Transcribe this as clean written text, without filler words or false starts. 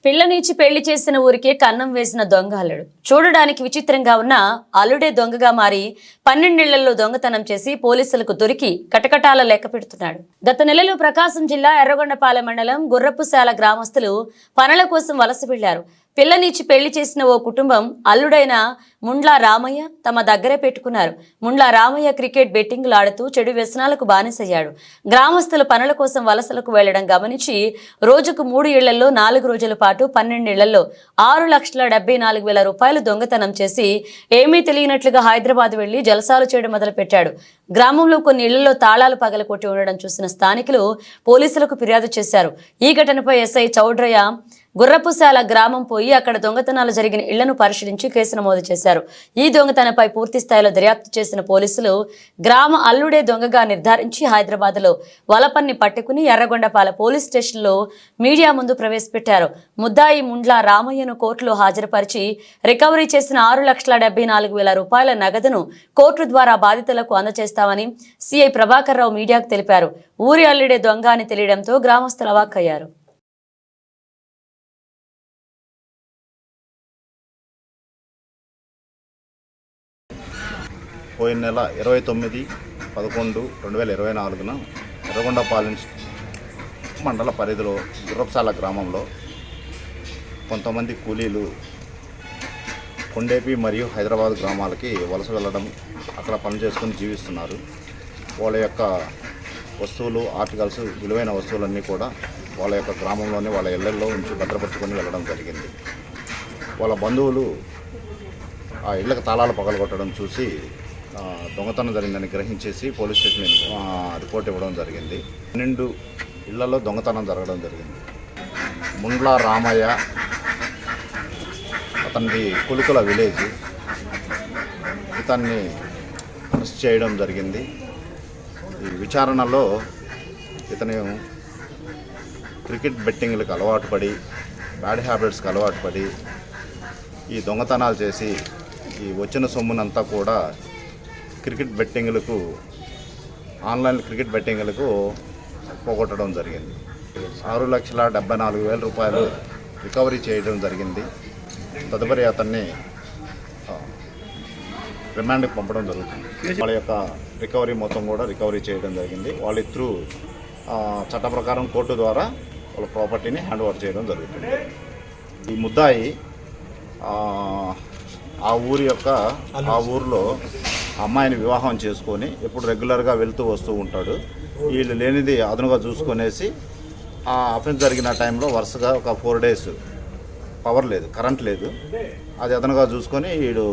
పిల్లనిచ్చి పెళ్లి చేసిన ఊరికే కన్నం వేసిన దొంగ అల్లుడు. చూడడానికి విచిత్రంగా ఉన్న అల్లుడే దొంగగా మారి 12 ఏళ్లలో దొంగతనం చేసి పోలీసులకు దొరికి కటకటాల లెక్క పెడుతున్నాడు. గత నెలలో ప్రకాశం జిల్లా ఎర్రగొండపాలెం మండలం గుర్రపుశాల గ్రామస్తులు పనుల కోసం వలస వెళ్లారు. పిల్లనిచ్చి పెళ్లి చేసిన ఓ కుటుంబం అల్లుడైన ముండ్ల రామయ్య తమ దగ్గరే పెట్టుకున్నారు. ముండ్ల రామయ్య క్రికెట్ బెట్టింగ్లు ఆడుతూ చెడు వ్యసనాలకు బానిసయ్యాడు. గ్రామస్తులు పనుల కోసం వలసలకు వెళ్లడం గమనించి రోజుకు 3 ఇళ్లలో 4 రోజుల పాటు 12 ఇళ్లలో 6,74,000 రూపాయలు దొంగతనం చేసి ఏమీ తెలియనట్లుగా హైదరాబాద్ వెళ్లి జలసాలు చేయడం మొదలుపెట్టాడు. గ్రామంలో కొన్ని ఇళ్లలో తాళాలు పగలకొట్టి ఉండడం చూసిన స్థానికులు పోలీసులకు ఫిర్యాదు చేశారు. ఈ ఘటనపై ఎస్ఐ చౌడ్రయ్య గుర్రపుశాల గ్రామం పోయి అక్కడ దొంగతనాలు జరిగిన ఇళ్లను పరిశీలించి కేసు నమోదు చేశారు. ఈ దొంగతనంపై పూర్తి స్థాయిలో దర్యాప్తు చేసిన పోలీసులు గ్రామ అల్లుడే దొంగగా నిర్ధారించి హైదరాబాద్లో వలపన్ని పట్టుకుని ఎర్రగొండపాల పోలీస్ స్టేషన్లో మీడియా ముందు ప్రవేశపెట్టారు. ముద్దాయి ముండ్ల రామయ్యను కోర్టులో హాజరుపరిచి రికవరీ చేసిన 6,74,000 రూపాయల నగదును కోర్టు ద్వారా బాధితులకు అందజేస్తామని సిఐ ప్రభాకర్ రావు మీడియాకు తెలిపారు. ఊరి అల్లుడే దొంగ అని తెలియడంతో గ్రామస్తులు అవాక్కయ్యారు. పోయిన నెల 29/11/2024న ఎర్రగొండపాలెం మండల పరిధిలో గుర్రపుశాల గ్రామంలో కొంతమంది కూలీలు కొండేపి మరియు హైదరాబాద్ గ్రామాలకి వలస వెళ్ళడం, అక్కడ పని చేసుకుని జీవిస్తున్నారు. వాళ్ళ యొక్క వస్తువులు, ఆర్టికల్స్, విలువైన వస్తువులన్నీ కూడా వాళ్ళ యొక్క గ్రామంలోనే వాళ్ళ ఇళ్లలో ఉంచి భద్రపరుచుకొని వెళ్ళడం జరిగింది. వాళ్ళ బంధువులు ఆ ఇళ్లకు తాళాలు పగలగొట్టడం చూసి దొంగతనం జరిగిందని గ్రహించేసి పోలీస్ స్టేషన్ రిపోర్ట్ ఇవ్వడం జరిగింది. 12 ఇళ్లలో దొంగతనం జరగడం జరిగింది. ముండ్ల రామయ్య, అతనిది కులుకుల విలేజ్, ఇతన్ని అరెస్ట్ చేయడం జరిగింది. ఈ విచారణలో ఇతను క్రికెట్ బెట్టింగ్లకు అలవాటు పడి, బ్యాడ్ హ్యాబిట్స్కి అలవాటు పడి ఈ దొంగతనాలు చేసి ఈ వచ్చిన సొమ్మునంతా కూడా క్రికెట్ బెట్టింగ్లకు, ఆన్లైన్ క్రికెట్ బెట్టింగ్లకు పోగొట్టడం జరిగింది. 6,74,000 రూపాయలు రికవరీ చేయడం జరిగింది. తదుపరి అతన్ని రిమాండ్కి పంపడం జరుగుతుంది. వాళ్ళ యొక్క రికవరీ మొత్తం కూడా రికవరీ చేయడం జరిగింది. వాళ్ళ త్రూ చట్ట ప్రకారం కోర్టు ద్వారా వాళ్ళ ప్రాపర్టీని హ్యాండ్ ఓవర్ చేయడం జరుగుతుంది. ఈ ముద్దాయి ఆ ఊరిలో అమ్మాయిని వివాహం చేసుకొని ఎప్పుడు రెగ్యులర్గా వెళ్తూ వస్తూ ఉంటాడు. వీళ్ళు లేనిది అదనుగా చూసుకొనేసి ఆ అఫెన్స్ జరిగిన టైంలో వరుసగా ఒక 4 days పవర్ లేదు, కరెంట్ లేదు, అది అదనుగా చూసుకొని వీడు